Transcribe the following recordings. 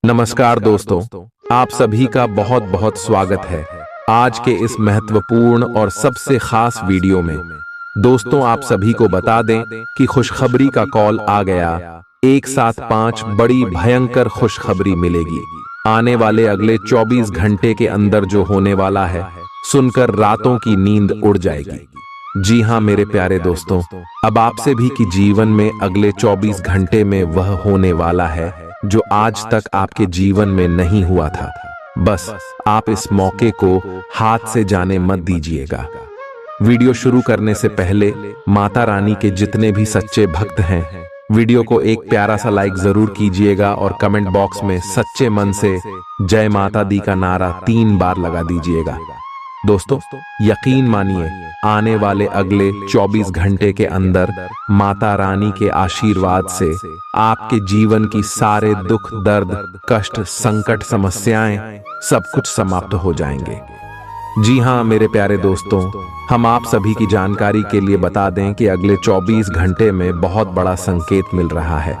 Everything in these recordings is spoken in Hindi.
नमस्कार दोस्तों, आप सभी का बहुत बहुत स्वागत है आज के इस महत्वपूर्ण और सबसे खास वीडियो में। दोस्तों, आप सभी को बता दें कि खुशखबरी का कॉल आ गया। एक साथ 5 बड़ी भयंकर खुशखबरी मिलेगी आने वाले अगले 24 घंटे के अंदर। जो होने वाला है सुनकर रातों की नींद उड़ जाएगी। जी हाँ मेरे प्यारे दोस्तों, अब आपसे भी कि जीवन में अगले 24 घंटे में वह होने वाला है जो आज तक आपके जीवन में नहीं हुआ था। बस आप इस मौके को हाथ से जाने मत दीजिएगा। वीडियो शुरू करने से पहले माता रानी के जितने भी सच्चे भक्त हैं, वीडियो को एक प्यारा सा लाइक जरूर कीजिएगा और कमेंट बॉक्स में सच्चे मन से जय माता दी का नारा 3 बार लगा दीजिएगा। दोस्तों, यकीन मानिए आने वाले अगले 24 घंटे के अंदर माता रानी के आशीर्वाद से आपके जीवन की सारे दुख, दर्द, कष्ट, संकट, समस्याएं सब कुछ समाप्त हो जाएंगे। जी हाँ मेरे प्यारे दोस्तों, हम आप सभी की जानकारी के लिए बता दें कि अगले 24 घंटे में बहुत बड़ा संकेत मिल रहा है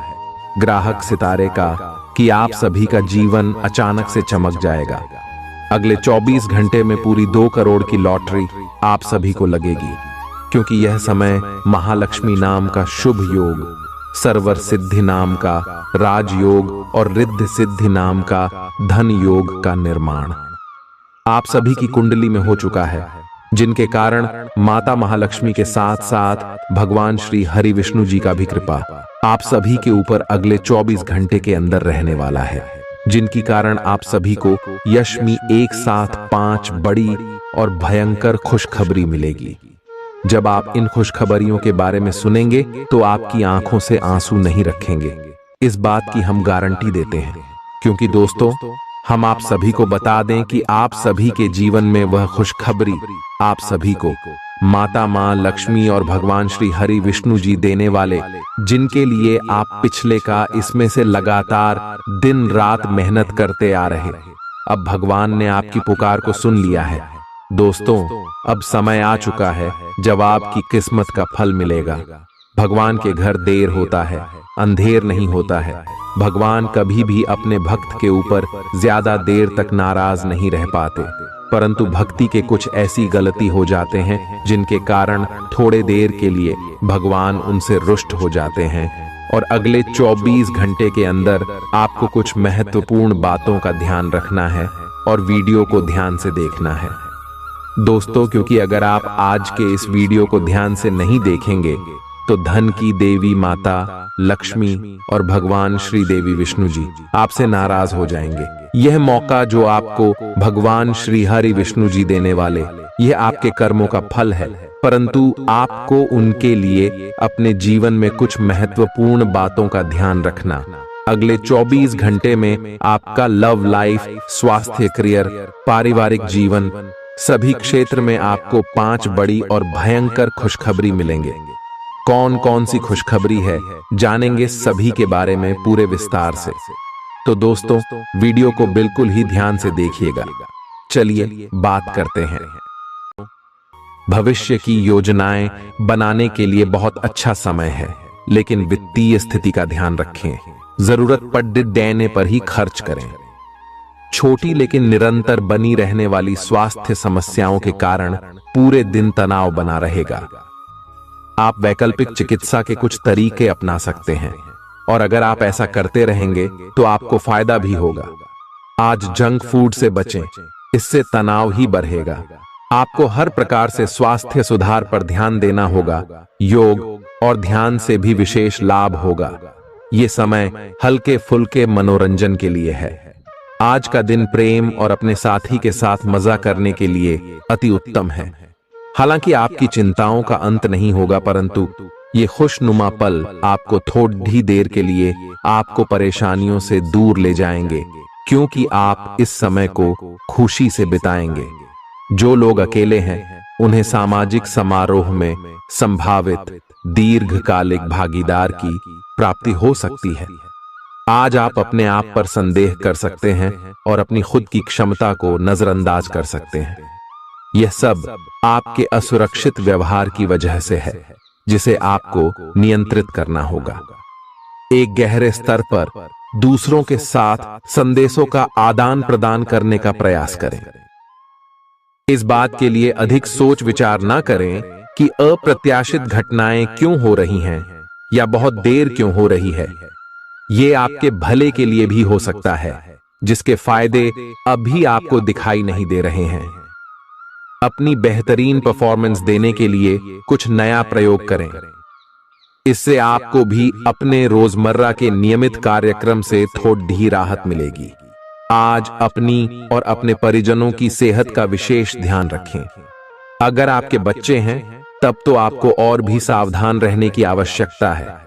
ग्राहक सितारे का कि आप सभी का जीवन अचानक से चमक जाएगा। अगले 24 घंटे में पूरी 2 करोड़ की लॉटरी आप सभी को लगेगी, क्योंकि यह समय महालक्ष्मी नाम का शुभ योग, सर्वर सिद्धि नाम का राजयोग और रिद्धि सिद्धि नाम का धन योग का निर्माण आप सभी की कुंडली में हो चुका है, जिनके कारण माता महालक्ष्मी के साथ साथ भगवान श्री हरि विष्णु जी का भी कृपा आप सभी के ऊपर अगले 24 घंटे के अंदर रहने वाला है, जिनकी कारण आप सभी को यश में एक साथ 5 बड़ी और भयंकर खुशखबरी मिलेगी। जब आप इन खुशखबरियों के बारे में सुनेंगे तो आपकी आंखों से आंसू नहीं रखेंगे, इस बात की हम गारंटी देते हैं। क्योंकि दोस्तों, हम आप सभी को बता दें कि आप सभी के जीवन में वह खुशखबरी आप सभी को माता मां लक्ष्मी और भगवान श्री हरि विष्णु जी देने वाले, जिनके लिए आप पिछले का इसमें से लगातार दिन रात मेहनत करते आ रहे। अब भगवान ने आपकी पुकार को सुन लिया है। दोस्तों, अब समय आ चुका है जब आपकी किस्मत का फल मिलेगा। भगवान के घर देर होता है, अंधेर नहीं होता है। भगवान कभी भी अपने भक्त के ऊपर ज्यादा देर तक नाराज नहीं रह पाते, परंतु भक्ति के कुछ ऐसी गलती हो जाते हैं जिनके कारण थोड़े देर के लिए भगवान उनसे रुष्ट हो जाते हैं। और अगले 24 घंटे के अंदर आपको कुछ महत्वपूर्ण बातों का ध्यान रखना है और वीडियो को ध्यान से देखना है दोस्तों, क्योंकि अगर आप आज के इस वीडियो को ध्यान से नहीं देखेंगे तो धन की देवी माता लक्ष्मी और भगवान श्री देवी विष्णु जी आपसे नाराज हो जाएंगे। यह मौका जो आपको भगवान श्री हरि विष्णु जी देने वाले, यह आपके कर्मों का फल है, परंतु आपको उनके लिए अपने जीवन में कुछ महत्वपूर्ण बातों का ध्यान रखना। अगले 24 घंटे में आपका लव लाइफ, स्वास्थ्य, करियर, पारिवारिक जीवन, सभी क्षेत्र में आपको 5 बड़ी और भयंकर खुशखबरी मिलेंगे। कौन कौन सी खुशखबरी है जानेंगे सभी के बारे में पूरे विस्तार से। तो दोस्तों, वीडियो को बिल्कुल ही ध्यान से देखिएगा। चलिए बात करते हैं। भविष्य की योजनाएं बनाने के लिए बहुत अच्छा समय है, लेकिन वित्तीय स्थिति का ध्यान रखें। जरूरत पड़ने पर ही खर्च करें। छोटी लेकिन निरंतर बनी रहने वाली स्वास्थ्य समस्याओं के कारण पूरे दिन तनाव बना रहेगा। आप वैकल्पिक चिकित्सा के कुछ तरीके अपना सकते हैं, और अगर आप ऐसा करते रहेंगे तो आपको फायदा भी होगा। आज जंक फूड से बचें, इससे तनाव ही बढ़ेगा। आपको हर प्रकार से स्वास्थ्य सुधार पर ध्यान देना होगा। योग और ध्यान से भी विशेष लाभ होगा। ये समय हल्के फुल्के मनोरंजन के लिए है। आज का दिन प्रेम और अपने साथी के साथ मजा करने के लिए अति उत्तम है। हालांकि आपकी चिंताओं का अंत नहीं होगा, परंतु ये खुशनुमा पल आपको थोड़ी देर के लिए आपको परेशानियों से दूर ले जाएंगे, क्योंकि आप इस समय को खुशी से बिताएंगे। जो लोग अकेले हैं उन्हें सामाजिक समारोह में संभावित दीर्घकालिक भागीदार की प्राप्ति हो सकती है। आज आप अपने आप पर संदेह कर सकते हैं और अपनी खुद की क्षमता को नजरअंदाज कर सकते हैं। यह सब आपके असुरक्षित व्यवहार की वजह से है, जिसे आपको नियंत्रित करना होगा। एक गहरे स्तर पर दूसरों के साथ संदेशों का आदान प्रदान करने का प्रयास करें। इस बात के लिए अधिक सोच विचार ना करें कि अप्रत्याशित घटनाएं क्यों हो रही हैं या बहुत देर क्यों हो रही है। ये आपके भले के लिए भी हो सकता है, जिसके फायदे अभी आपको दिखाई नहीं दे रहे हैं। अपनी बेहतरीन परफॉर्मेंस देने के लिए कुछ नया प्रयोग करें। इससे आपको भी अपने रोजमर्रा के नियमित कार्यक्रम से थोड़ी राहत मिलेगी। आज अपनी और अपने परिजनों की सेहत का विशेष ध्यान रखें। अगर आपके बच्चे हैं तब तो आपको और भी सावधान रहने की आवश्यकता है।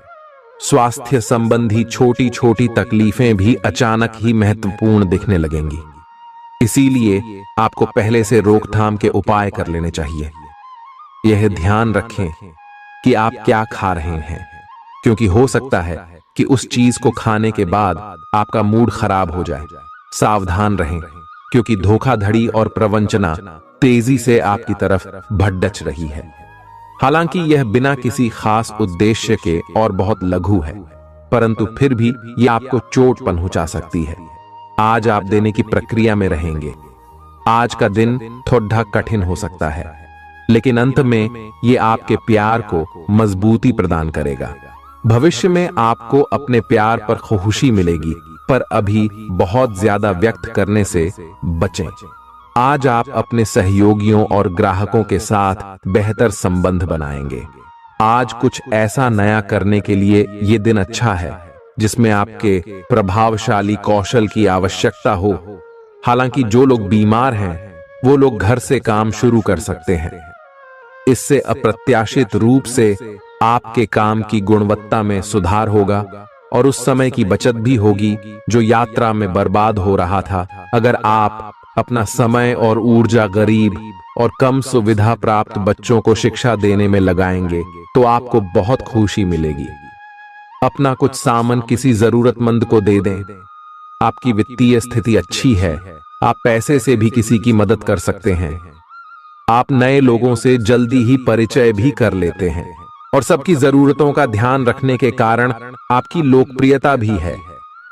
स्वास्थ्य संबंधी छोटी छोटी तकलीफें भी अचानक ही महत्वपूर्ण दिखने लगेंगी। इसीलिए आपको पहले से रोकथाम के उपाय कर लेने चाहिए। यह ध्यान रखें कि आप क्या खा रहे हैं, क्योंकि हो सकता है कि उस चीज को खाने के बाद आपका मूड खराब हो जाए। सावधान रहें, क्योंकि धोखाधड़ी और प्रवंचना तेजी से आपकी तरफ भड़क रही है। हालांकि यह बिना किसी खास उद्देश्य के और बहुत लघु है, परंतु फिर भी यह आपको चोट पहुंचा सकती है। आज आप देने की प्रक्रिया में रहेंगे। आज का दिन थोड़ा कठिन हो सकता है, लेकिन अंत में ये आपके प्यार को मजबूती प्रदान करेगा। भविष्य में आपको अपने प्यार पर खुशी मिलेगी, पर अभी बहुत ज्यादा व्यक्त करने से बचें। आज आप अपने सहयोगियों और ग्राहकों के साथ बेहतर संबंध बनाएंगे। आज कुछ ऐसा नया करने के लिए ये दिन अच्छा है जिसमें आपके प्रभावशाली कौशल की आवश्यकता हो। हालांकि जो लोग बीमार हैं वो लोग घर से काम शुरू कर सकते हैं। इससे अप्रत्याशित रूप से आपके काम की गुणवत्ता में सुधार होगा और उस समय की बचत भी होगी जो यात्रा में बर्बाद हो रहा था। अगर आप अपना समय और ऊर्जा गरीब और कम सुविधा प्राप्त बच्चों को शिक्षा देने में लगाएंगे तो आपको बहुत खुशी मिलेगी। अपना कुछ सामान किसी जरूरतमंद को दे दें। आपकी वित्तीय स्थिति अच्छी है, आप पैसे से भी किसी की मदद कर सकते हैं। आप नए लोगों से जल्दी ही परिचय भी कर लेते हैं और सबकी जरूरतों का ध्यान रखने के कारण आपकी लोकप्रियता भी है।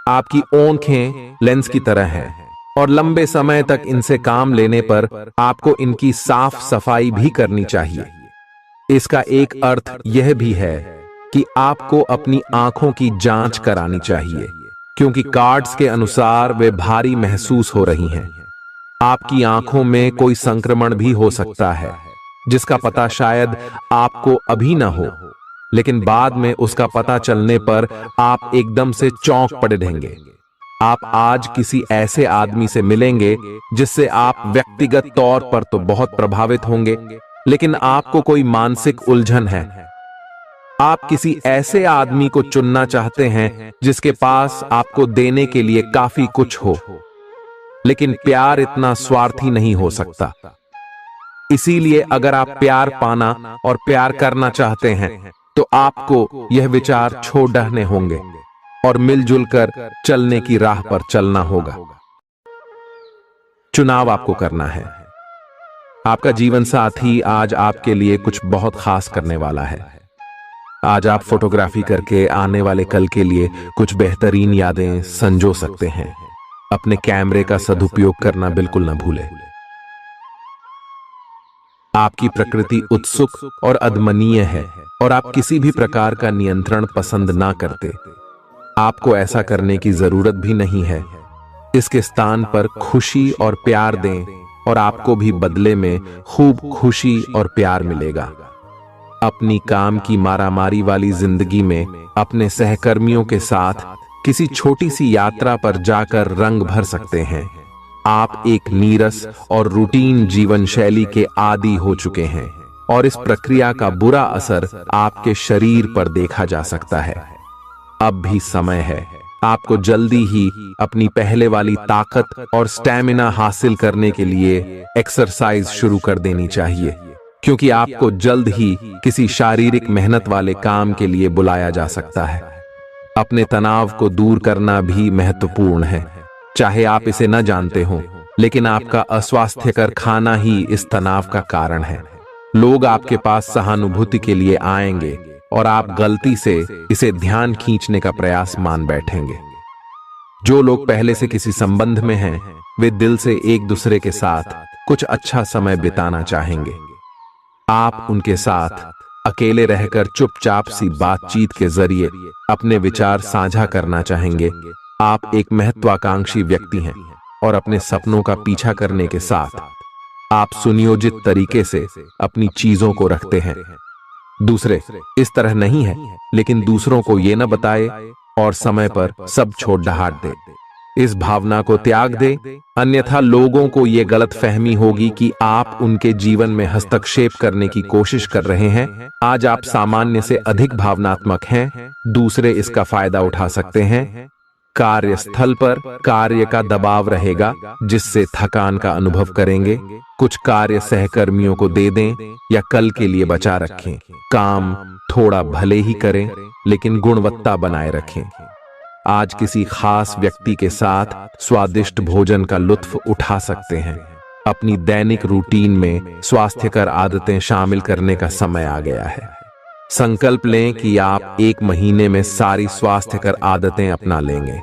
आपकी आंखें लेंस की तरह हैं और लंबे समय तक इनसे काम लेने पर आपको इनकी साफ सफाई भी करनी चाहिए। इसका एक अर्थ यह भी है कि आपको अपनी आंखों की जांच करानी चाहिए, क्योंकि कार्ड्स के अनुसार वे भारी महसूस हो रही हैं। आपकी आंखों में कोई संक्रमण भी हो सकता है, जिसका पता शायद आपको अभी ना हो, लेकिन बाद में उसका पता चलने पर आप एकदम से चौंक पड़े रहेंगे। आप आज किसी ऐसे आदमी से मिलेंगे जिससे आप व्यक्तिगत तौर पर तो बहुत प्रभावित होंगे, लेकिन आपको कोई मानसिक उलझन है। आप किसी ऐसे आदमी को चुनना चाहते हैं जिसके पास आपको देने के लिए काफी कुछ हो, लेकिन प्यार इतना स्वार्थी नहीं हो सकता। इसीलिए अगर आप प्यार पाना और प्यार करना चाहते हैं तो आपको यह विचार छोड़ने होंगे और मिलजुल कर चलने की राह पर चलना होगा। चुनाव आपको करना है। आपका जीवन साथी आज आपके लिए कुछ बहुत खास करने वाला है। आज आप फोटोग्राफी करके आने वाले कल के लिए कुछ बेहतरीन यादें संजो सकते हैं। अपने कैमरे का सदुपयोग करना बिल्कुल न भूलें। आपकी प्रकृति उत्सुक और अदमनीय है और आप किसी भी प्रकार का नियंत्रण पसंद ना करते। आपको ऐसा करने की जरूरत भी नहीं है। इसके स्थान पर खुशी और प्यार दें और आपको भी बदले में खूब खुशी और प्यार मिलेगा। अपनी काम की मारामारी वाली जिंदगी में अपने सहकर्मियों के साथ किसी छोटी सी यात्रा पर जाकर रंग भर सकते हैं। आप एक नीरस और रूटीन जीवन शैली के आदी हो चुके हैं और इस प्रक्रिया का बुरा असर आपके शरीर पर देखा जा सकता है। अब भी समय है। आपको जल्दी ही अपनी पहले वाली ताकत और स्टैमिना हासिल करने के लिए एक्सरसाइज शुरू कर देनी चाहिए, क्योंकि आपको जल्द ही किसी शारीरिक मेहनत वाले काम के लिए बुलाया जा सकता है। अपने तनाव को दूर करना भी महत्वपूर्ण है। चाहे आप इसे न जानते हो, लेकिन आपका अस्वास्थ्यकर खाना ही इस तनाव का कारण है। लोग आपके पास सहानुभूति के लिए आएंगे, और आप गलती से इसे ध्यान खींचने का प्रयास मान बैठेंगे। जो लोग पहले से किसी संबंध में हैं, वे दिल से एक दूसरे के साथ कुछ अच्छा समय बिताना चाहेंगे। आप उनके साथ अकेले रहकर चुपचाप सी बातचीत के जरिए अपने विचार साझा करना चाहेंगे। आप एक महत्वाकांक्षी व्यक्ति हैं और अपने सपनों का पीछा करने के साथ आप सुनियोजित तरीके से अपनी चीजों को रखते हैं। दूसरे इस तरह नहीं है, लेकिन दूसरों को ये न बताए और समय पर सब छोड़ डहाट दे। इस भावना को त्याग दे, अन्यथा लोगों को यह गलत फहमी होगी कि आप उनके जीवन में हस्तक्षेप करने की कोशिश कर रहे हैं। आज आप सामान्य से अधिक भावनात्मक हैं, दूसरे इसका फायदा उठा सकते हैं। कार्यस्थल पर कार्य का दबाव रहेगा, जिससे थकान का अनुभव करेंगे। कुछ कार्य सहकर्मियों को दे दें या कल के लिए बचा रखें। काम थोड़ा भले ही करें, लेकिन गुणवत्ता बनाए रखें। आज किसी खास व्यक्ति के साथ स्वादिष्ट भोजन का लुत्फ उठा सकते हैं। अपनी दैनिक रूटीन में स्वास्थ्यकर आदतें शामिल करने का समय आ गया है। संकल्प लें कि आप 1 महीने में सारी स्वास्थ्यकर आदतें अपना लेंगे।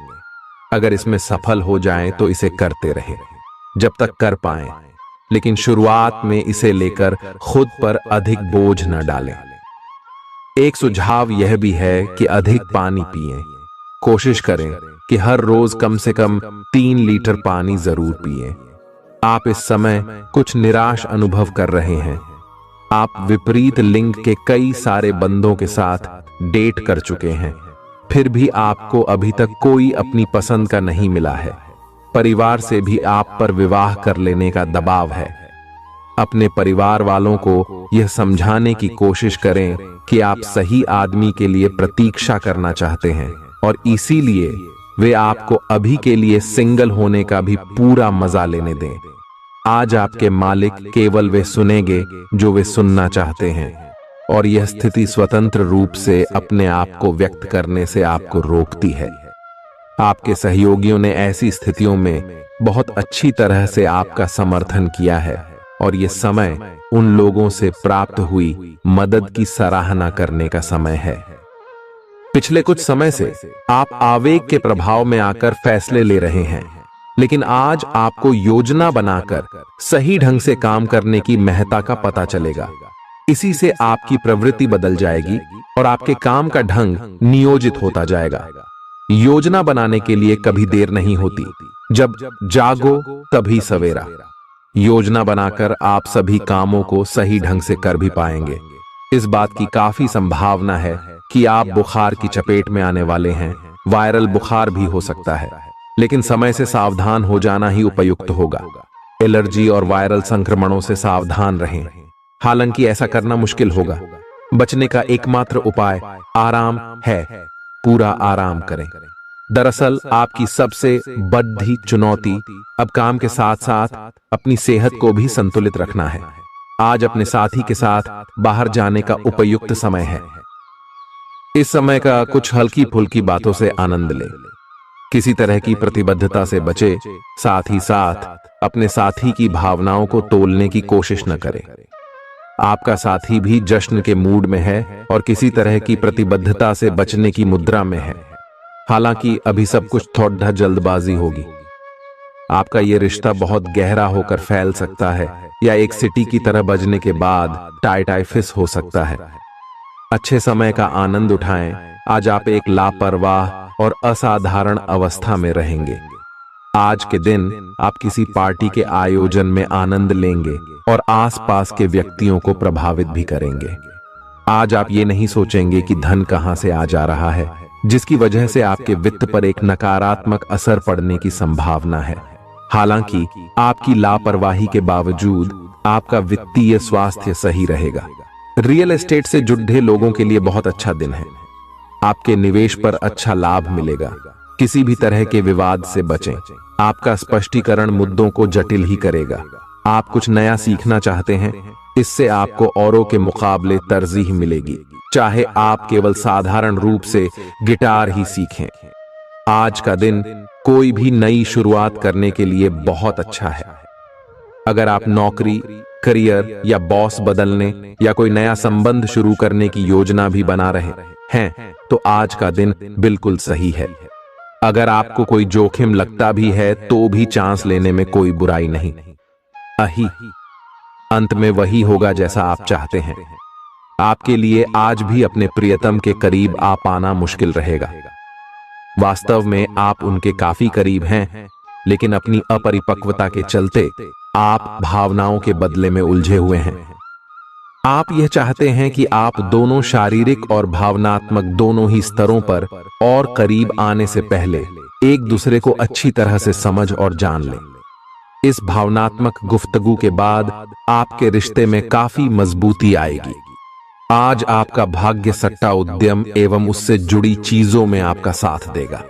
अगर इसमें सफल हो जाएं तो इसे करते रहें जब तक कर पाएं, लेकिन शुरुआत में इसे लेकर खुद पर अधिक बोझ न डालें। एक सुझाव यह भी है कि अधिक पानी पिएं। कोशिश करें कि हर रोज कम से कम 3 लीटर पानी जरूर पिएं। आप इस समय कुछ निराश अनुभव कर रहे हैं। आप विपरीत लिंग के कई सारे बंदों के साथ डेट कर चुके हैं, फिर भी आपको अभी तक कोई अपनी पसंद का नहीं मिला है। परिवार से भी आप पर विवाह कर लेने का दबाव है। अपने परिवार वालों को यह समझाने की कोशिश करें कि आप सही आदमी के लिए प्रतीक्षा करना चाहते हैं और इसीलिए वे आपको अभी के लिए सिंगल होने का भी पूरा मजा लेने दें। आज आपके मालिक केवल वे सुनेंगे जो वे सुनना चाहते हैं, और यह स्थिति स्वतंत्र रूप से अपने आप को व्यक्त करने से आपको रोकती है। आपके सहयोगियों ने ऐसी स्थितियों में बहुत अच्छी तरह से आपका समर्थन किया है, और यह समय उन लोगों से प्राप्त हुई मदद की सराहना करने का समय है। पिछले कुछ समय से आप आवेग के प्रभाव में आकर फैसले ले रहे हैं, लेकिन आज आपको योजना बनाकर सही ढंग से काम करने की महत्ता का पता चलेगा। इसी से आपकी प्रवृत्ति बदल जाएगी और आपके काम का ढंग नियोजित होता जाएगा। योजना बनाने के लिए कभी देर नहीं होती, जब जागो तभी सवेरा। योजना बनाकर आप सभी कामों को सही ढंग से कर भी पाएंगे। इस बात की काफी संभावना है कि आप बुखार की चपेट में आने वाले हैं। वायरल बुखार भी हो सकता है, लेकिन समय से सावधान हो जाना ही उपयुक्त होगा। एलर्जी और वायरल संक्रमणों से सावधान रहें। हालांकि ऐसा करना मुश्किल होगा। बचने का एकमात्र उपाय आराम है। पूरा आराम करें। दरअसल आपकी सबसे बड़ी चुनौती अब काम के साथ साथ अपनी सेहत को भी संतुलित रखना है। आज अपने साथी के साथ बाहर जाने का उपयुक्त समय है। इस समय का कुछ हल्की फुल्की बातों से आनंद लें। किसी तरह की प्रतिबद्धता से बचे, साथ ही साथ अपने साथी की भावनाओं को तोलने की कोशिश न करें। आपका साथी भी जश्न के मूड में है और किसी तरह की प्रतिबद्धता से बचने की मुद्रा में है। हालांकि अभी सब कुछ थोड़ा जल्दबाजी होगी। आपका यह रिश्ता बहुत गहरा होकर फैल सकता है या एक सिटी की तरह बजने के बाद टाइटाइफिस हो सकता है। अच्छे समय का आनंद उठाएं। आज आप एक लापरवाह और असाधारण अवस्था में रहेंगे। आज के दिन आप किसी पार्टी के आयोजन में आनंद लेंगे और आसपास के व्यक्तियों को प्रभावित भी करेंगे। आज आप ये नहीं सोचेंगे कि धन कहां से आ जा रहा है, जिसकी वजह से आपके वित्त पर एक नकारात्मक असर पड़ने की संभावना है। हालांकि आपकी लापरवाही के बावजूद आपका वित्तीय स्वास्थ्य सही रहेगा। रियल एस्टेट से जुड़े लोगों के लिए बहुत अच्छा दिन है। आपके निवेश पर अच्छा लाभ मिलेगा। किसी भी तरह के विवाद से बचें। आपका स्पष्टीकरण मुद्दों को जटिल ही करेगा। आप कुछ नया सीखना चाहते हैं, इससे आपको औरों के मुकाबले तरजीह मिलेगी, चाहे आप केवल साधारण रूप से गिटार ही सीखें। आज का दिन कोई भी नई शुरुआत करने के लिए बहुत अच्छा है। अगर आप नौकरी करियर या बॉस बदलने या कोई नया संबंध शुरू करने की योजना भी बना रहे हैं तो आज का दिन बिल्कुल सही है। अगर आपको कोई जोखिम लगता भी है तो भी चांस लेने में कोई बुराई नहीं। अंत में वही होगा जैसा आप चाहते हैं। आपके लिए आज भी अपने प्रियतम के करीब आ पाना मुश्किल रहेगा। वास्तव में आप उनके काफी करीब हैं, लेकिन अपनी अपरिपक्वता के चलते आप भावनाओं के बदले में उलझे हुए हैं। आप यह चाहते हैं कि आप दोनों शारीरिक और भावनात्मक दोनों ही स्तरों पर और करीब आने से पहले एक दूसरे को अच्छी तरह से समझ और जान लें। इस भावनात्मक गुफ्तगू के बाद आपके रिश्ते में काफी मजबूती आएगी। आज आपका भाग्य सट्टा उद्यम एवं उससे जुड़ी चीजों में आपका साथ देगा।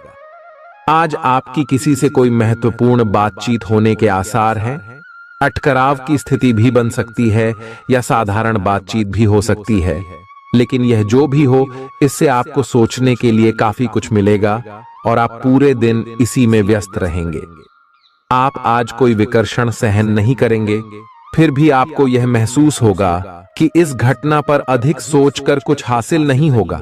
आज आपकी किसी से कोई महत्वपूर्ण बातचीत होने के आसार हैं। अटकराव की स्थिति भी बन सकती है या साधारण बातचीत भी हो सकती है, लेकिन यह जो भी हो, इससे आपको सोचने के लिए काफी कुछ मिलेगा और आप पूरे दिन इसी में व्यस्त रहेंगे। आप आज कोई विकर्षण सहन नहीं करेंगे, फिर भी आपको यह महसूस होगा कि इस घटना पर अधिक सोचकर कुछ हासिल नहीं होगा।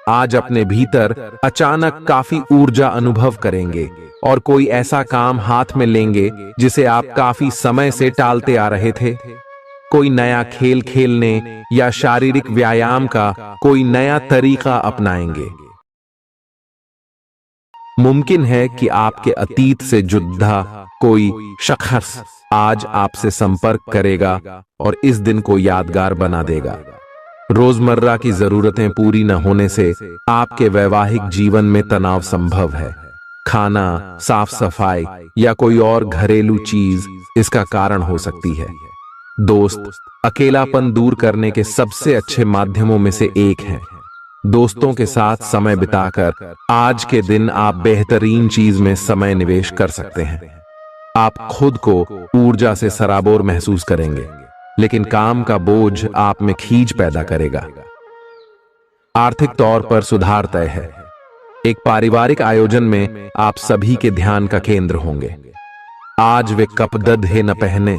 आज अपने भीतर अचानक काफी ऊर्जा अनुभव करेंगे और कोई ऐसा काम हाथ में लेंगे जिसे आप काफी समय से टालते आ रहे थे। कोई नया खेल खेलने या शारीरिक व्यायाम का कोई नया तरीका अपनाएंगे। मुमकिन है कि आपके अतीत से जुड़ा कोई शख्स आज आपसे संपर्क करेगा और इस दिन को यादगार बना देगा। रोजमर्रा की जरूरतें पूरी न होने से आपके वैवाहिक जीवन में तनाव संभव है। खाना, साफ सफाई या कोई और घरेलू चीज इसका कारण हो सकती है। दोस्त अकेलापन दूर करने के सबसे अच्छे माध्यमों में से एक है। दोस्तों के साथ समय बिताकर आज के दिन आप बेहतरीन चीज में समय निवेश कर सकते हैं। आप खुद को ऊर्जा से सराबोर महसूस करेंगे, लेकिन काम का बोझ आप में खींच पैदा करेगा। आर्थिक तौर पर सुधार तय है। एक पारिवारिक आयोजन में आप सभी के ध्यान का केंद्र होंगे। आज वे कपड़े न पहने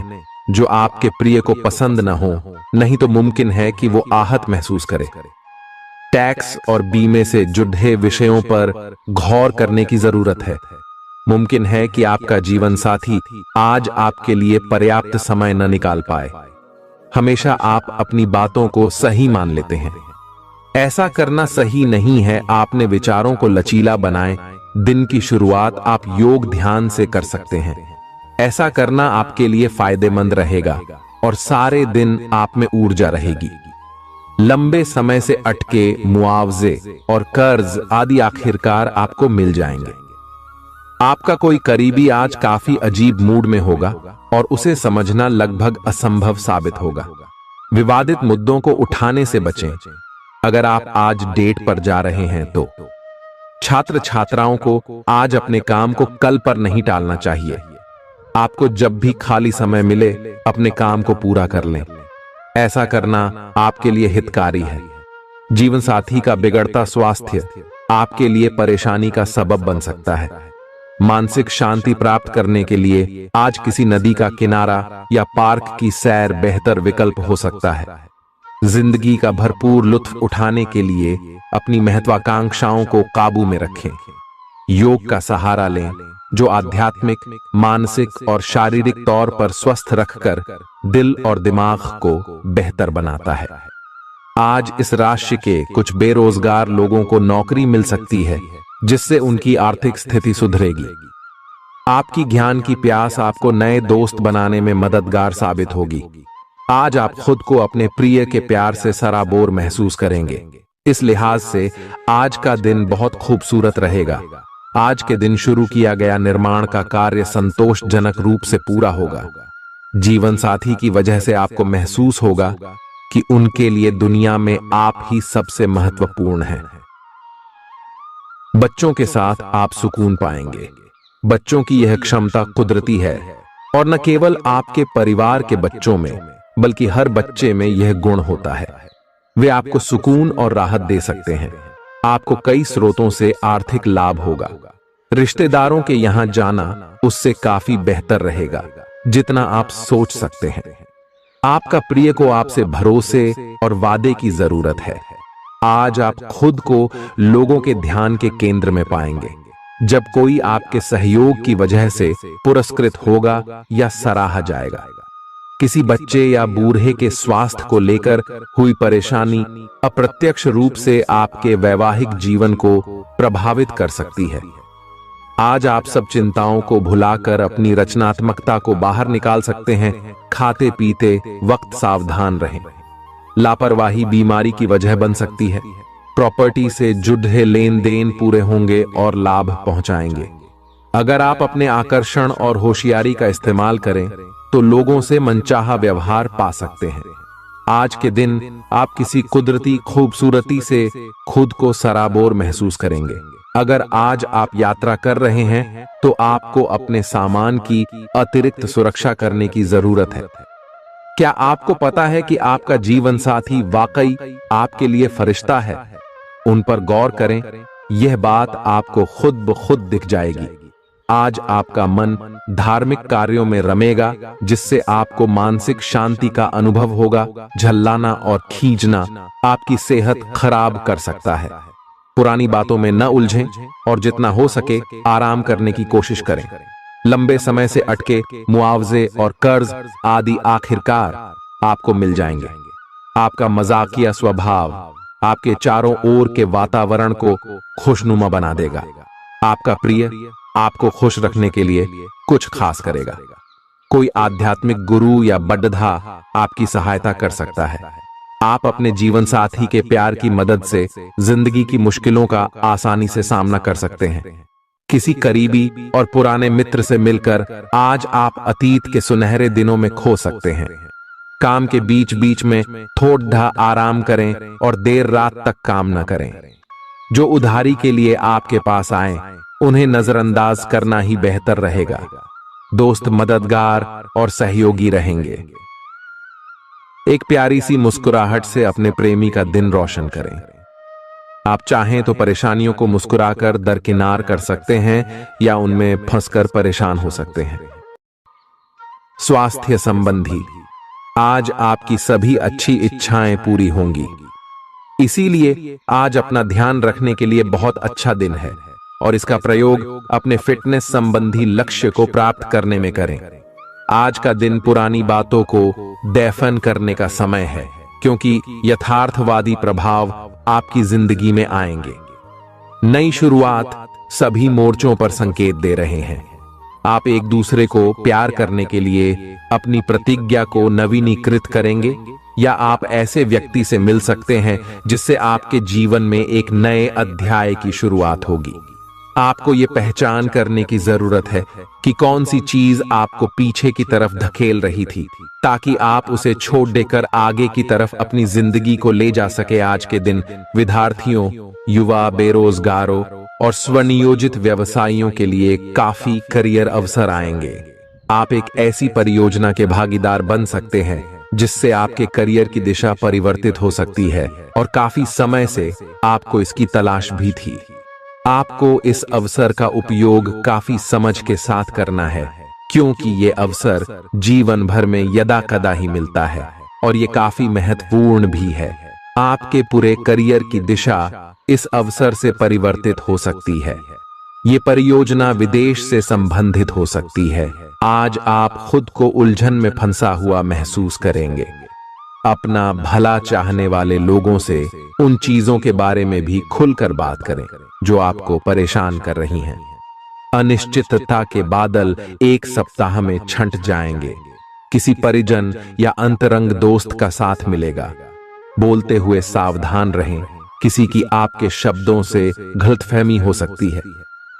जो आपके प्रिय को पसंद न हो, नहीं तो मुमकिन है कि वो आहत महसूस करे। टैक्स और बीमे से जुड़े विषयों पर गौर करने की जरूरत है। मुमकिन है कि आपका जीवन साथी आज आपके लिए पर्याप्त समय न निकाल पाए। हमेशा आप अपनी बातों को सही मान लेते हैं। ऐसा करना सही नहीं है। आपने विचारों को लचीला बनाए। दिन की शुरुआत आप योग ध्यान से कर सकते हैं। ऐसा करना आपके लिए फायदेमंद रहेगा और सारे दिन आप में ऊर्जा रहेगी। लंबे समय से अटके मुआवजे और कर्ज आदि आखिरकार आपको मिल जाएंगे। आपका कोई करीबी आज काफी अजीब मूड में होगा और उसे समझना लगभग असंभव साबित होगा। विवादित मुद्दों को उठाने से बचें। अगर आप आज डेट पर जा रहे हैं तो छात्र छात्राओं को आज अपने काम को कल पर नहीं टालना चाहिए। आपको जब भी खाली समय मिले अपने काम को पूरा कर लें। ऐसा करना आपके लिए हितकारी है। जीवन साथी का बिगड़ता स्वास्थ्य आपके लिए परेशानी का सबब बन सकता है। मानसिक शांति प्राप्त करने के लिए आज किसी नदी का किनारा या पार्क की सैर बेहतर विकल्प हो सकता है। जिंदगी का भरपूर लुत्फ उठाने के लिए अपनी महत्वाकांक्षाओं को काबू में रखें। योग का सहारा लें, जो आध्यात्मिक, मानसिक और शारीरिक तौर पर स्वस्थ रखकर दिल और दिमाग को बेहतर बनाता है। आज इस राशि के कुछ बेरोजगार लोगों को नौकरी मिल सकती है, जिससे उनकी आर्थिक स्थिति सुधरेगी। आपकी ज्ञान की प्यास आपको नए दोस्त बनाने में मददगार साबित होगी। आज आप खुद को अपने प्रिय के प्यार से सराबोर महसूस करेंगे। इस लिहाज से आज का दिन बहुत खूबसूरत रहेगा। आज के दिन शुरू किया गया निर्माण का कार्य संतोषजनक रूप से पूरा होगा। जीवन साथी की वजह से आपको महसूस होगा कि उनके लिए दुनिया में आप ही सबसे महत्वपूर्ण हैं। बच्चों के साथ आप सुकून पाएंगे। बच्चों की यह क्षमता कुदरती है और न केवल आपके परिवार के बच्चों में बल्कि हर बच्चे में यह गुण होता है। वे आपको सुकून और राहत दे सकते हैं। आपको कई स्रोतों से आर्थिक लाभ होगा। रिश्तेदारों के यहां जाना उससे काफी बेहतर रहेगा जितना आप सोच सकते हैं। आपका प्रिय को आपसे भरोसे और वादे की जरूरत है। आज आप खुद को लोगों के ध्यान के केंद्र में पाएंगे, जब कोई आपके सहयोग की वजह से पुरस्कृत होगा या सराहा जाएगा। किसी बच्चे या बूढ़े के स्वास्थ्य को लेकर हुई परेशानी अप्रत्यक्ष रूप से आपके वैवाहिक जीवन को प्रभावित कर सकती है। आज आप सब चिंताओं को भुलाकर अपनी रचनात्मकता को बाहर निकाल सकते हैं। खाते पीते वक्त सावधान रहें। लापरवाही बीमारी की वजह बन सकती है। प्रॉपर्टी से जुड़े लेन देन पूरे होंगे और लाभ पहुंचाएंगे। अगर आप अपने आकर्षण और होशियारी का इस्तेमाल करें तो लोगों से मनचाहा व्यवहार पा सकते हैं। आज के दिन आप किसी कुदरती खूबसूरती से खुद को सराबोर महसूस करेंगे। अगर आज आप यात्रा कर रहे हैं तो आपको अपने सामान की अतिरिक्त सुरक्षा करने की जरूरत है। क्या आपको पता है कि आपका जीवन साथी वाकई आपके लिए फरिश्ता है? उन पर गौर करें, यह बात आपको खुद ब खुद दिख जाएगी। आज आपका मन धार्मिक कार्यों में रमेगा, जिससे आपको मानसिक शांति का अनुभव होगा। झल्लाना और खींचना आपकी सेहत खराब कर सकता है। पुरानी बातों में न उलझें और जितना हो सके आराम करने की कोशिश करें। लंबे समय से अटके मुआवजे और कर्ज आदि आखिरकार आपको मिल जाएंगे। आपका मजाकिया स्वभाव आपके चारों ओर के वातावरण को खुशनुमा बना देगा। आपका प्रिय आपको खुश रखने के लिए कुछ खास करेगा। कोई आध्यात्मिक गुरु या बड्ढा आपकी सहायता कर सकता है। आप अपने जीवन साथी के प्यार की मदद से जिंदगी की मुश्किलों का आसानी से सामना कर सकते हैं। किसी करीबी और पुराने मित्र से मिलकर आज आप अतीत के सुनहरे दिनों में खो सकते हैं। काम के बीच बीच में थोड़ा आराम करें और देर रात तक काम न करें। जो उधारी के लिए आपके पास आए उन्हें नजरअंदाज करना ही बेहतर रहेगा। दोस्त मददगार और सहयोगी रहेंगे। एक प्यारी सी मुस्कुराहट से अपने प्रेमी का दिन रोशन करें। आप चाहें तो परेशानियों को मुस्कुराकर दरकिनार कर सकते हैं या उनमें फंसकर परेशान हो सकते हैं। स्वास्थ्य संबंधी आज आपकी सभी अच्छी इच्छाएं पूरी होंगी, इसीलिए आज अपना ध्यान रखने के लिए बहुत अच्छा दिन है और इसका प्रयोग अपने फिटनेस संबंधी लक्ष्य को प्राप्त करने में करें। आज का दिन पुरानी बातों को दफन करने का समय है, क्योंकि यथार्थवादी प्रभाव आपकी जिंदगी में आएंगे। नई शुरुआत सभी मोर्चों पर संकेत दे रहे हैं। आप एक दूसरे को प्यार करने के लिए अपनी प्रतिज्ञा को नवीनीकृत करेंगे या आप ऐसे व्यक्ति से मिल सकते हैं जिससे आपके जीवन में एक नए अध्याय की शुरुआत होगी। आपको ये पहचान करने की जरूरत है कि कौन सी चीज आपको पीछे की तरफ धकेल रही थी, ताकि आप उसे छोड़ देकर आगे की तरफ अपनी जिंदगी को ले जा सके। आज के दिन विद्यार्थियों, युवा, बेरोजगारों और स्वनियोजित व्यवसायियों के लिए काफी करियर अवसर आएंगे। आप एक ऐसी परियोजना के भागीदार बन सकते हैं जिससे आपके करियर की दिशा परिवर्तित हो सकती है और काफी समय से आपको इसकी तलाश भी थी। आपको इस अवसर का उपयोग काफी समझ के साथ करना है, क्योंकि ये अवसर जीवन भर में यदा कदा ही मिलता है और ये काफी महत्वपूर्ण भी है। आपके पूरे करियर की दिशा इस अवसर से परिवर्तित हो सकती है। ये परियोजना विदेश से संबंधित हो सकती है। आज आप खुद को उलझन में फंसा हुआ महसूस करेंगे। अपना भला चाहने वाले लोगों से उन चीजों के बारे में भी खुलकर बात करें जो आपको परेशान कर रही हैं। अनिश्चितता के बादल एक सप्ताह में छंट जाएंगे। किसी परिजन या अंतरंग दोस्त का साथ मिलेगा। बोलते हुए सावधान रहें, किसी की आपके शब्दों से गलतफहमी हो सकती है।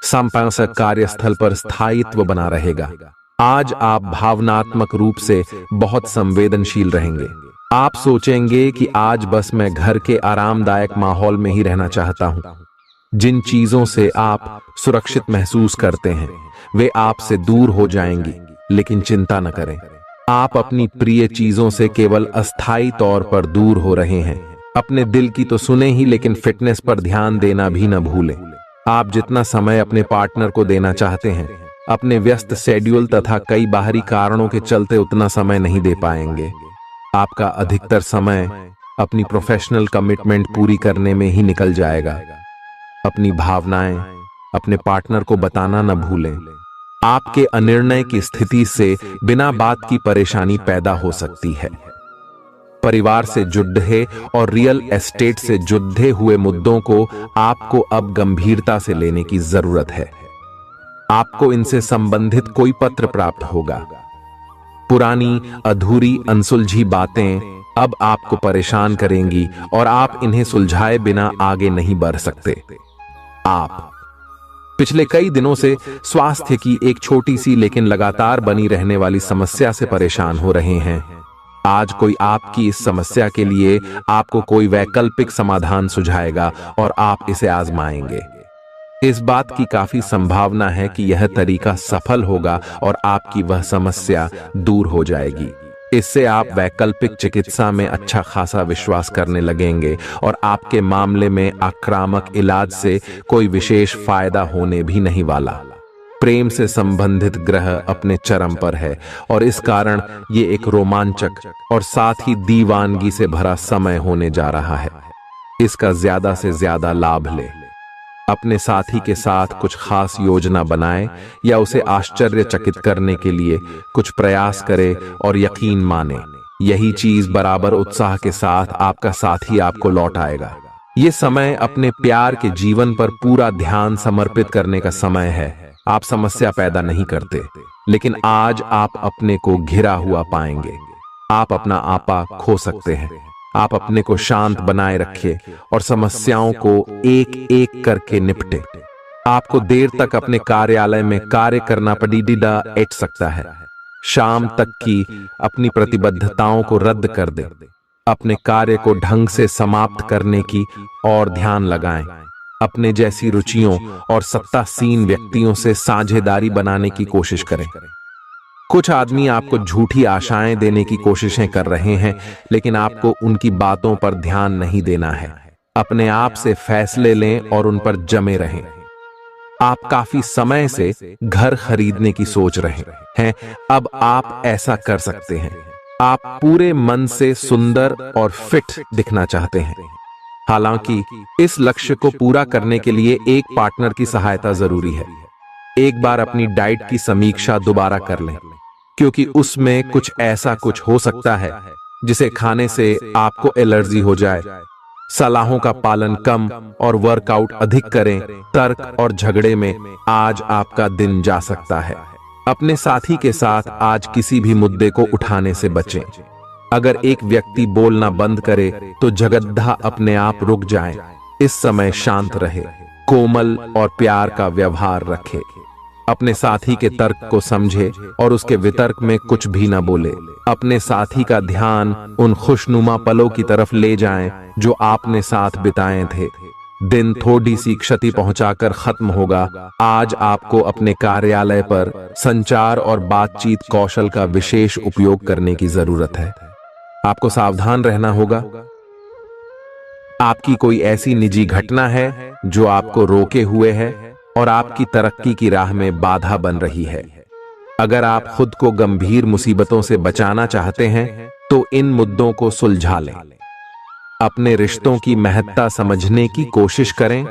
संपादक कार्यस्थल पर स्थायित्व बना रहेगा। आज आप भावनात्मक रूप से बहुत संवेदनशील रहेंगे। आप सोचेंगे कि आज बस मैं घर के आरामदायक माहौल में ही रहना चाहता हूं। जिन चीजों से आप सुरक्षित महसूस करते हैं वे आपसे दूर हो जाएंगी, लेकिन चिंता न करें, आप अपनी प्रिय चीजों से केवल अस्थायी तौर पर दूर हो रहे हैं। अपने दिल की तो सुने ही, लेकिन फिटनेस पर ध्यान देना भी न भूलें। आप जितना समय अपने पार्टनर को देना चाहते हैं, अपने व्यस्त शेड्यूल तथा कई बाहरी कारणों के चलते उतना समय नहीं दे पाएंगे। आपका अधिकतर समय अपनी प्रोफेशनल कमिटमेंट पूरी करने में ही निकल जाएगा। अपनी भावनाएं अपने पार्टनर को बताना न भूलें। आपके अनिर्णय की स्थिति से बिना बात की परेशानी पैदा हो सकती है। परिवार से जुड़े और रियल एस्टेट से जुड़े हुए मुद्दों को आपको अब गंभीरता से लेने की जरूरत है। आपको इनसे संबंधित कोई पत्र प्राप्त होगा। पुरानी अधूरी अनसुलझी बातें अब आपको परेशान करेंगी और आप इन्हें सुलझाए बिना आगे नहीं बढ़ सकते। आप पिछले कई दिनों से स्वास्थ्य की एक छोटी सी लेकिन लगातार बनी रहने वाली समस्या से परेशान हो रहे हैं। आज कोई आपकी इस समस्या के लिए आपको कोई वैकल्पिक समाधान सुझाएगा और आप इसे आजमाएंगे। इस बात की काफी संभावना है कि यह तरीका सफल होगा और आपकी वह समस्या दूर हो जाएगी। इससे आप वैकल्पिक चिकित्सा में अच्छा खासा विश्वास करने लगेंगे और आपके मामले में आक्रामक इलाज से कोई विशेष फायदा होने भी नहीं वाला। प्रेम से संबंधित ग्रह अपने चरम पर है और इस कारण ये एक रोमांचक और साथ ही दीवानगी से भरा समय होने जा रहा है। इसका ज्यादा से ज्यादा लाभ ले। अपने साथी के साथ कुछ खास योजना बनाएं या उसे आश्चर्यचकित करने के लिए कुछ प्रयास करें और यकीन माने यही चीज बराबर उत्साह के साथ आपका साथी आपको लौट आएगा। ये समय अपने प्यार के जीवन पर पूरा ध्यान समर्पित करने का समय है। आप समस्या पैदा नहीं करते, लेकिन आज आप अपने को घिरा हुआ पाएंगे। आप अपना आपा खो सकते हैं। आप अपने को शांत बनाए रखिए और समस्याओं को एक एक करके निपटे। आपको देर तक अपने कार्यालय में कार्य करना पड़ सकता है। शाम तक की अपनी प्रतिबद्धताओं को रद्द कर दे। अपने कार्य को ढंग से समाप्त करने की और ध्यान लगाएं। अपने जैसी रुचियों और सत्तासीन व्यक्तियों से साझेदारी बनाने की कोशिश करें। कुछ आदमी आपको झूठी आशाएं देने की कोशिशें कर रहे हैं, लेकिन आपको उनकी बातों पर ध्यान नहीं देना है। अपने आप से फैसले लें और उन पर जमे रहें। आप काफी समय से घर खरीदने की सोच रहे हैं, अब आप ऐसा कर सकते हैं। आप पूरे मन से सुंदर और फिट दिखना चाहते हैं। हालांकि इस लक्ष्य को पूरा करने के लिए एक पार्टनर की सहायता जरूरी है। एक बार अपनी डाइट की समीक्षा दोबारा कर लें, क्योंकि उसमें कुछ ऐसा कुछ हो सकता है जिसे खाने से आपको एलर्जी हो जाए। सलाहों का पालन कम और वर्कआउट अधिक करें। तर्क और झगड़े में आज आपका दिन जा सकता है। अपने साथी के साथ आज किसी भी मुद्दे को उठाने से बचें। अगर एक व्यक्ति बोलना बंद करे तो जगद्धा अपने आप रुक जाए। इस समय शांत रहे, कोमल और प्यार का व्यवहार रखे। अपने साथी के तर्क को समझे और उसके वितर्क में कुछ भी न बोले। अपने साथी का ध्यान उन खुशनुमा पलों की तरफ ले जाएं जो आपने साथ बिताए थे। दिन थोड़ी सी क्षति पहुंचाकर खत्म होगा। आज आपको अपने कार्यालय पर संचार और बातचीत कौशल का विशेष उपयोग करने की जरूरत है। आपको सावधान रहना होगा। आपकी कोई ऐसी निजी घटना है जो आपको रोके हुए है और आपकी तरक्की की राह में बाधा बन रही है। अगर आप खुद को गंभीर मुसीबतों से बचाना चाहते हैं तो इन मुद्दों को सुलझा लें। अपने रिश्तों की महत्ता समझने की कोशिश करें।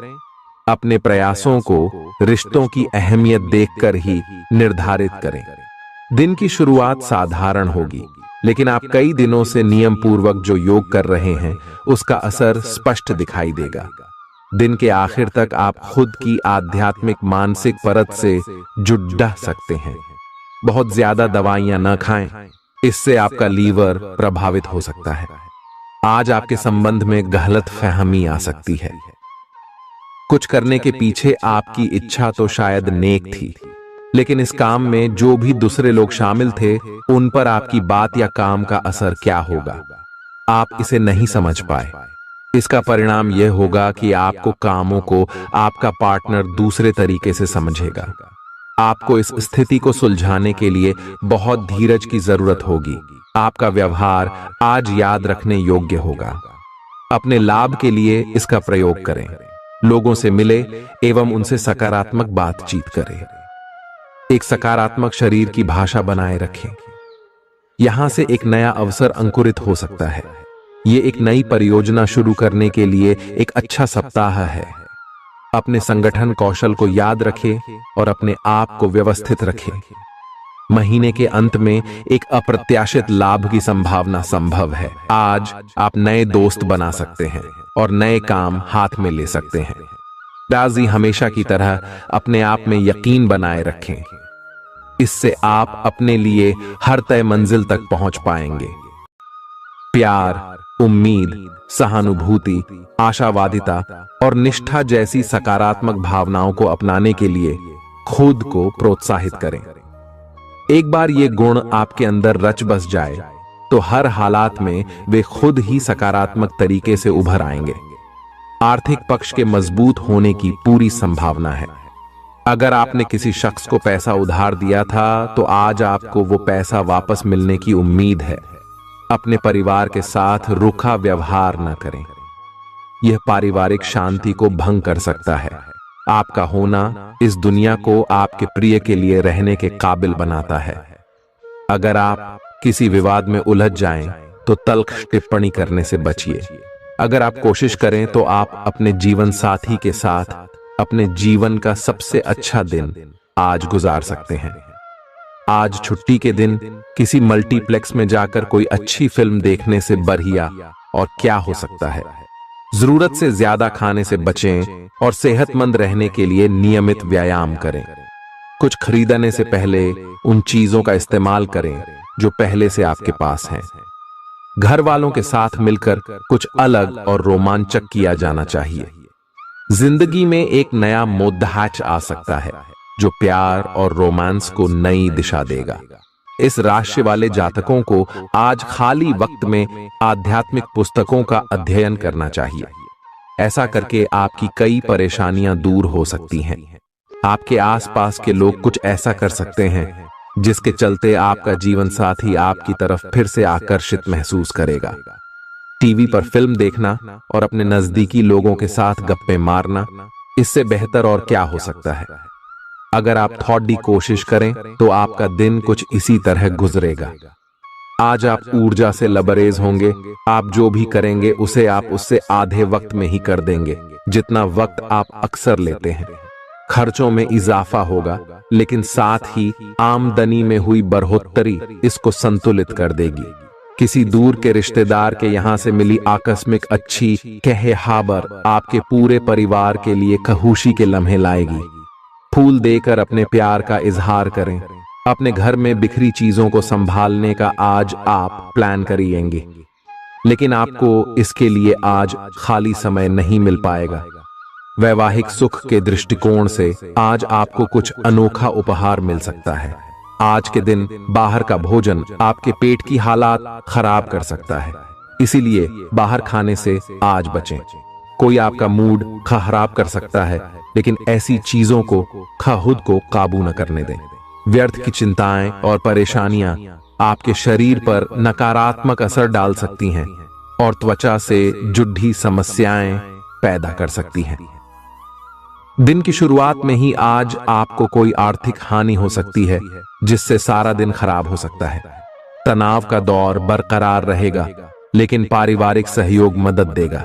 अपने प्रयासों को रिश्तों की अहमियत देखकर ही निर्धारित करें। दिन की शुरुआत साधारण होगी, लेकिन आप कई दिनों से नियम पूर्वक जो योग कर रहे हैं उसका असर स्पष्ट दिखाई देगा। दिन के आखिर तक आप खुद की आध्यात्मिक मानसिक परत से जुड़ सकते हैं। बहुत ज्यादा दवाइयां न खाएं, इससे आपका लीवर प्रभावित हो सकता है। आज आपके संबंध में गलत फहमी आ सकती है। कुछ करने के पीछे आपकी इच्छा तो शायद नेक थी, लेकिन इस काम में जो भी दूसरे लोग शामिल थे उन पर आपकी बात या काम का असर क्या होगा, आप इसे नहीं समझ पाए। इसका परिणाम यह होगा कि आपको कामों को आपका पार्टनर दूसरे तरीके से समझेगा। आपको इस स्थिति को सुलझाने के लिए बहुत धीरज की जरूरत होगी। आपका व्यवहार आज याद रखने योग्य होगा। अपने लाभ के लिए इसका प्रयोग करें। लोगों से मिले एवं उनसे सकारात्मक बातचीत करें। एक सकारात्मक शरीर की भाषा बनाए रखें। यहां से एक नया अवसर अंकुरित हो सकता है। ये एक नई परियोजना शुरू करने के लिए एक अच्छा सप्ताह है। अपने संगठन कौशल को याद रखें और अपने आप को व्यवस्थित रखें। महीने के अंत में एक अप्रत्याशित लाभ की संभावना संभव है। आज आप नए दोस्त बना सकते हैं और नए काम हाथ में ले सकते हैं। राजी हमेशा की तरह अपने आप में यकीन बनाए रखें। इससे आप अपने लिए हर तय मंजिल तक पहुंच पाएंगे। प्यार, उम्मीद, सहानुभूति, आशावादिता और निष्ठा जैसी सकारात्मक भावनाओं को अपनाने के लिए खुद को प्रोत्साहित करें। एक बार ये गुण आपके अंदर रच बस जाए तो हर हालात में वे खुद ही सकारात्मक तरीके से उभर आएंगे। आर्थिक पक्ष के मजबूत होने की पूरी संभावना है। अगर आपने किसी शख्स को पैसा उधार दिया था तो आज आपको वो पैसा वापस मिलने की उम्मीद है। अपने परिवार के साथ रूखा व्यवहार न करें। यह पारिवारिक शांति को भंग कर सकता है। आपका होना इस दुनिया को आपके प्रिय के लिए रहने के काबिल बनाता है। अगर आप किसी विवाद में उलझ जाएं तो तल्ख टिप्पणी करने से बचिए। अगर आप कोशिश करें तो आप अपने जीवन साथी के साथ अपने जीवन का सबसे अच्छा दिन आज गुजार सकते हैं। आज छुट्टी के दिन किसी मल्टीप्लेक्स में जाकर कोई अच्छी फिल्म देखने से बढ़िया और क्या हो सकता है। जरूरत से ज्यादा खाने से बचें और सेहतमंद रहने के लिए नियमित व्यायाम करें। कुछ खरीदने से पहले उन चीजों का इस्तेमाल करें जो पहले से आपके पास हैं। घर वालों के साथ मिलकर कुछ अलग और रोमांचक किया जाना चाहिए। जिंदगी में एक नया मोद्दाच आ सकता है जो प्यार और रोमांस को नई दिशा देगा। इस राशि वाले जातकों को आज खाली वक्त में आध्यात्मिक पुस्तकों का अध्ययन करना चाहिए। ऐसा करके आपकी कई परेशानियां दूर हो सकती हैं। आपके आसपास के लोग कुछ ऐसा कर सकते हैं जिसके चलते आपका जीवन साथी आपकी तरफ फिर से आकर्षित महसूस करेगा। टीवी पर फिल्म देखना और अपने नजदीकी लोगों के साथ गप्पे मारना, इससे बेहतर और क्या हो सकता है। अगर आप थोड़ी कोशिश करें तो आपका दिन कुछ इसी तरह गुजरेगा। आज आप ऊर्जा से लबरेज होंगे। आप जो भी करेंगे उसे आप उससे आधे वक्त में ही कर देंगे जितना वक्त आप अक्सर लेते हैं। खर्चों में इजाफा होगा लेकिन साथ ही आमदनी में हुई बढ़ोतरी इसको संतुलित कर देगी। किसी दूर के रिश्तेदार के यहां से मिली आकस्मिक अच्छी खबर आपके पूरे परिवार के लिए खुशी के लम्हे लाएगी। फूल देकर अपने प्यार का इजहार करें। अपने घर में बिखरी चीजों को संभालने का आज आप प्लान करिएंगे, लेकिन आपको इसके लिए आज खाली समय नहीं मिल पाएगा। वैवाहिक सुख के दृष्टिकोण से आज आपको कुछ अनोखा उपहार मिल सकता है। आज के दिन बाहर का भोजन आपके पेट की हालात खराब कर सकता है, इसीलिए बाहर खाने से आज बचें। कोई आपका मूड खराब कर सकता है, लेकिन ऐसी चीजों को खुद को काबू न करने दें। व्यर्थ की चिंताएं और परेशानियां आपके शरीर पर नकारात्मक असर डाल सकती हैं और त्वचा से जुड़ी समस्याएं पैदा कर सकती हैं। दिन की शुरुआत में ही आज आपको कोई आर्थिक हानि हो सकती है जिससे सारा दिन खराब हो सकता है। तनाव का दौर बरकरार रहेगा, लेकिन पारिवारिक सहयोग मदद देगा।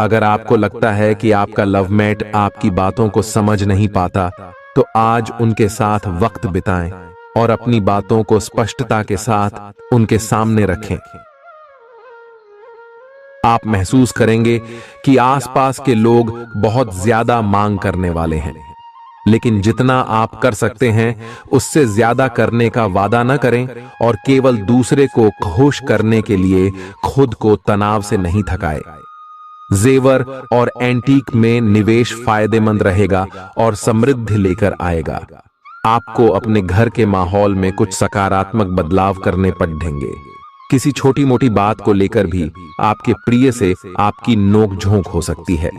अगर आपको लगता है कि आपका लवमेट आपकी बातों को समझ नहीं पाता, तो आज उनके साथ वक्त बिताएं और अपनी बातों को स्पष्टता के साथ उनके सामने रखें। आप महसूस करेंगे कि आसपास के लोग बहुत ज्यादा मांग करने वाले हैं, लेकिन जितना आप कर सकते हैं उससे ज्यादा करने का वादा न करें और केवल दूसरे को खुश करने के लिए खुद को तनाव से नहीं थकाएं। जेवर और एंटीक में निवेश फायदेमंद रहेगा और समृद्धि लेकर आएगा। आपको अपने घर के माहौल में कुछ सकारात्मक बदलाव करने पड़ेंगे। किसी छोटी मोटी बात को लेकर भी आपके प्रिय से आपकी नोक झोंक हो सकती है।